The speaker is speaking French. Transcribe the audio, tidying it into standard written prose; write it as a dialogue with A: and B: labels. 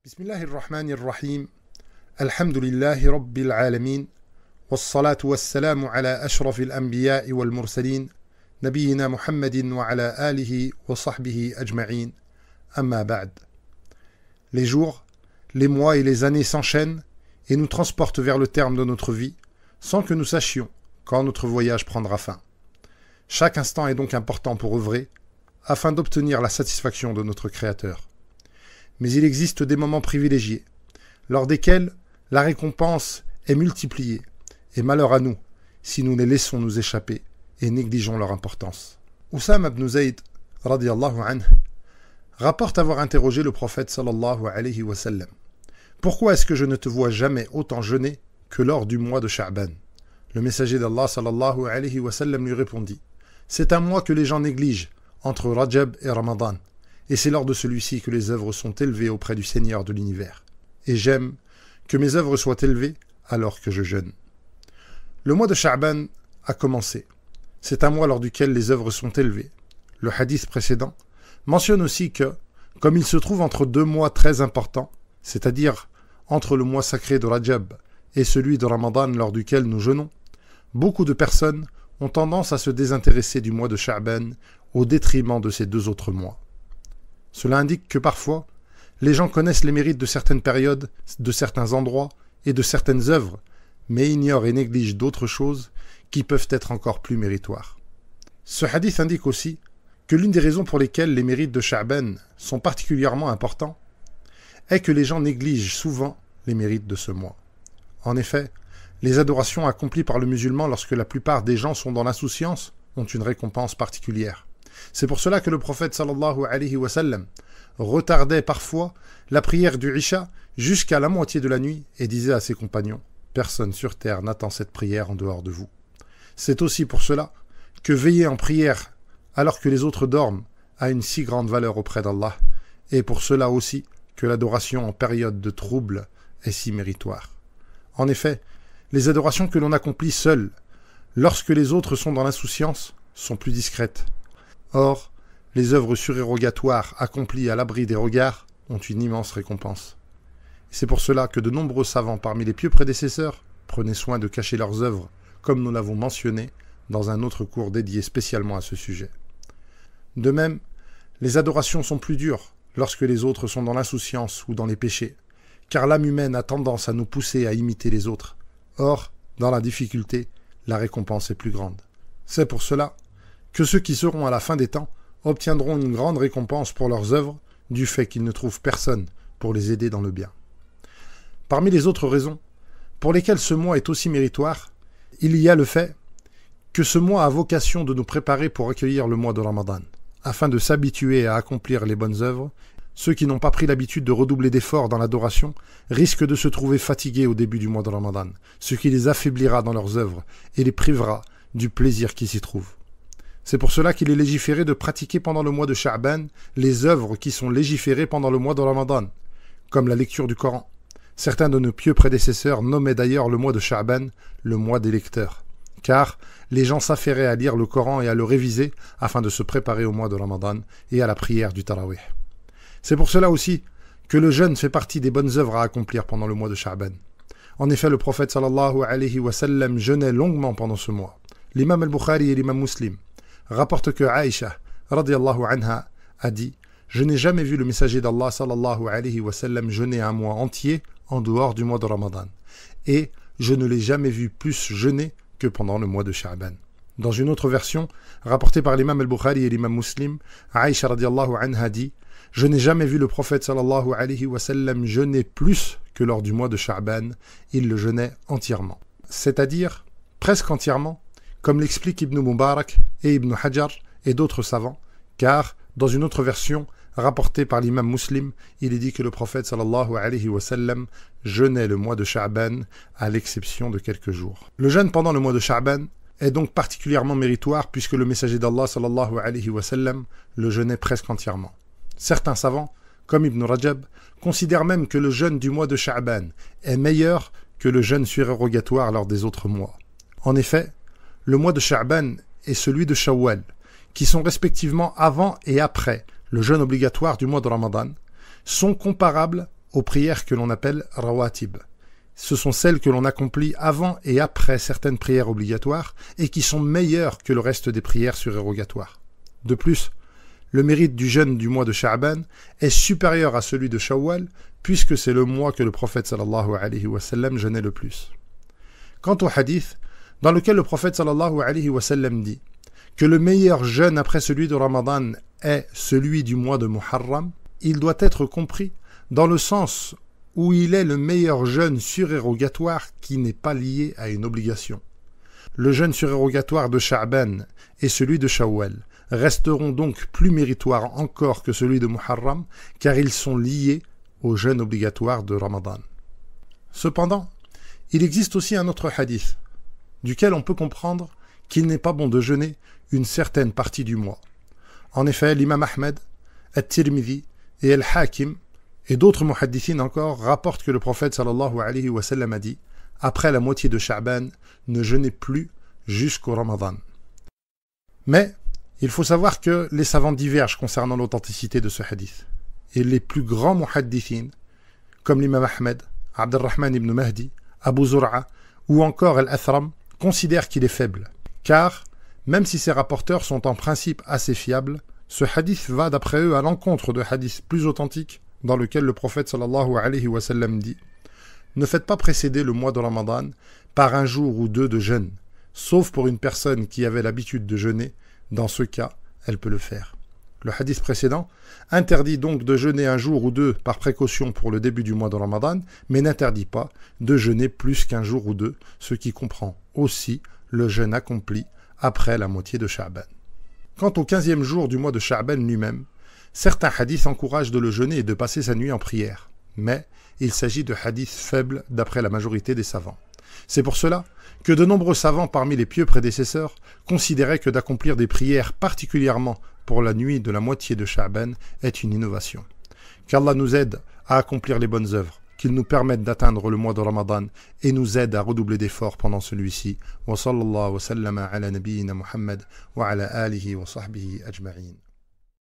A: Bismillahirrahmanirrahim. Alhamdulillahi Rabbil Alamin. Wassalatu wassalamu ala ashrafil anbiya'i wal mursalin. Nabiyyina Muhammadin wa ala alihi wa sahbihi ajma'in. Amma ba'd. Les jours, les mois et les années s'enchaînent et nous transportent vers le terme de notre vie sans que nous sachions quand notre voyage prendra fin. Chaque instant est donc important pour œuvrer afin d'obtenir la satisfaction de notre Créateur. Mais il existe des moments privilégiés, lors desquels la récompense est multipliée, et malheur à nous si nous les laissons nous échapper et négligeons leur importance. Oussama ibn Zayd, radiyallahu anhu, rapporte avoir interrogé le prophète sallallahu alayhi wa sallam. Pourquoi est-ce que je ne te vois jamais autant jeûner que lors du mois de Sha'ban? Le messager d'Allah sallallahu alayhi wa sallam lui répondit: c'est un mois que les gens négligent entre Rajab et Ramadan. Et c'est lors de celui-ci que les œuvres sont élevées auprès du Seigneur de l'univers. Et j'aime que mes œuvres soient élevées alors que je jeûne. Le mois de Sha'ban a commencé. C'est un mois lors duquel les œuvres sont élevées. Le hadith précédent mentionne aussi que, comme il se trouve entre deux mois très importants, c'est-à-dire entre le mois sacré de Rajab et celui de Ramadan lors duquel nous jeûnons, beaucoup de personnes ont tendance à se désintéresser du mois de Sha'ban au détriment de ces deux autres mois. Cela indique que parfois, les gens connaissent les mérites de certaines périodes, de certains endroits et de certaines œuvres, mais ignorent et négligent d'autres choses qui peuvent être encore plus méritoires. Ce hadith indique aussi que l'une des raisons pour lesquelles les mérites de Sha'ban sont particulièrement importants est que les gens négligent souvent les mérites de ce mois. En effet, les adorations accomplies par le musulman lorsque la plupart des gens sont dans l'insouciance ont une récompense particulière. C'est pour cela que le prophète sallallahu alayhi wa sallam retardait parfois la prière du Isha jusqu'à la moitié de la nuit et disait à ses compagnons: personne sur terre n'attend cette prière en dehors de vous. C'est aussi pour cela que veiller en prière alors que les autres dorment a une si grande valeur auprès d'Allah, et pour cela aussi que l'adoration en période de trouble est si méritoire. En effet, les adorations que l'on accomplit seul, lorsque les autres sont dans l'insouciance, sont plus discrètes. Or, les œuvres surérogatoires accomplies à l'abri des regards ont une immense récompense. C'est pour cela que de nombreux savants parmi les pieux prédécesseurs prenaient soin de cacher leurs œuvres, comme nous l'avons mentionné dans un autre cours dédié spécialement à ce sujet. De même, les adorations sont plus dures lorsque les autres sont dans l'insouciance ou dans les péchés, car l'âme humaine a tendance à nous pousser à imiter les autres. Or, dans la difficulté, la récompense est plus grande. C'est pour cela que ceux qui seront à la fin des temps obtiendront une grande récompense pour leurs œuvres du fait qu'ils ne trouvent personne pour les aider dans le bien. Parmi les autres raisons pour lesquelles ce mois est aussi méritoire, il y a le fait que ce mois a vocation de nous préparer pour accueillir le mois de Ramadan. Afin de s'habituer à accomplir les bonnes œuvres, ceux qui n'ont pas pris l'habitude de redoubler d'efforts dans l'adoration risquent de se trouver fatigués au début du mois de Ramadan, ce qui les affaiblira dans leurs œuvres et les privera du plaisir qui s'y trouve. C'est pour cela qu'il est légiféré de pratiquer pendant le mois de Sha'ban les œuvres qui sont légiférées pendant le mois de Ramadan, comme la lecture du Coran. Certains de nos pieux prédécesseurs nommaient d'ailleurs le mois de Sha'ban le mois des lecteurs, car les gens s'affairaient à lire le Coran et à le réviser afin de se préparer au mois de Ramadan et à la prière du Tarawih. C'est pour cela aussi que le jeûne fait partie des bonnes œuvres à accomplir pendant le mois de Sha'ban. En effet, le prophète sallallahu alayhi wa sallam jeûnait longuement pendant ce mois. L'imam al-Bukhari et l'imam Muslim rapportent que Aïcha, radiyallahu anha, a dit: je n'ai jamais vu le messager d'Allah sallallahu alayhi wa sallam jeûner un mois entier en dehors du mois de Ramadan. Et je ne l'ai jamais vu plus jeûner que pendant le mois de Sha'ban. Dans une autre version, rapportée par l'imam al-Bukhari et l'imam Muslim, Aïcha radiyallahu anha dit: je n'ai jamais vu le prophète sallallahu alayhi wa sallam jeûner plus que lors du mois de Sha'ban. Il le jeûnait entièrement. C'est-à-dire presque entièrement, comme l'expliquent Ibn Mubarak et Ibn Hajar et d'autres savants, car dans une autre version rapportée par l'imam Muslim, il est dit que le prophète sallallahu alayhi wa sallam jeûnait le mois de Sha'ban à l'exception de quelques jours. Le jeûne pendant le mois de Sha'ban est donc particulièrement méritoire puisque le messager d'Allah sallallahu alayhi wa sallam le jeûnait presque entièrement. Certains savants, comme Ibn Rajab, considèrent même que le jeûne du mois de Sha'ban est meilleur que le jeûne surérogatoire lors des autres mois. En effet, le mois de Sha'ban et celui de Shawwal, qui sont respectivement avant et après le jeûne obligatoire du mois de Ramadan, sont comparables aux prières que l'on appelle rawatib. Ce sont celles que l'on accomplit avant et après certaines prières obligatoires et qui sont meilleures que le reste des prières surérogatoires. De plus, le mérite du jeûne du mois de Sha'ban est supérieur à celui de Shawwal puisque c'est le mois que le prophète sallallahu alayhi wa sallam jeûnait le plus. Quant au hadith, dans lequel le prophète sallallahu alayhi wa sallam dit que le meilleur jeûne après celui de Ramadan est celui du mois de Muharram, il doit être compris dans le sens où il est le meilleur jeûne surérogatoire qui n'est pas lié à une obligation. Le jeûne surérogatoire de Sha'ban et celui de Shawwal resteront donc plus méritoires encore que celui de Muharram, car ils sont liés au jeûne obligatoire de Ramadan. Cependant, il existe aussi un autre hadith, duquel on peut comprendre qu'il n'est pas bon de jeûner une certaine partie du mois. En effet, l'imam Ahmed, At-Tirmidhi et Al-Hakim et d'autres muhaddithines encore rapportent que le prophète sallallahu alayhi wa sallam a dit « Après la moitié de Sha'ban, ne jeûnez plus jusqu'au Ramadan ». Mais il faut savoir que les savants divergent concernant l'authenticité de ce hadith. Et les plus grands muhaddithines, comme l'imam Ahmed, Abdurrahman ibn Mahdi, Abu Zur'a ou encore Al-Athram, considèrent qu'il est faible. Car, même si ces rapporteurs sont en principe assez fiables, ce hadith va d'après eux à l'encontre de hadiths plus authentiques dans lequel le prophète sallallahu alayhi wa sallam dit « Ne faites pas précéder le mois de Ramadan par un jour ou deux de jeûne, sauf pour une personne qui avait l'habitude de jeûner, dans ce cas, elle peut le faire. » Le hadith précédent interdit donc de jeûner un jour ou deux par précaution pour le début du mois de Ramadan, mais n'interdit pas de jeûner plus qu'un jour ou deux, ce qui comprend aussi le jeûne accompli après la moitié de Sha'ban. Quant au 15e jour du mois de Sha'ban lui-même, certains hadiths encouragent de le jeûner et de passer sa nuit en prière, mais il s'agit de hadiths faibles d'après la majorité des savants. C'est pour cela que de nombreux savants parmi les pieux prédécesseurs considéraient que d'accomplir des prières particulièrement pour la nuit de la moitié de Sha'ban est une innovation. Qu'Allah nous aide à accomplir les bonnes œuvres, qu'il nous permette d'atteindre le mois de Ramadan et nous aide à redoubler d'efforts pendant celui-ci. Wa sallallahu wa sallama ala nabiyyina Muhammad wa ala alihi wa sahbihi ajma'in.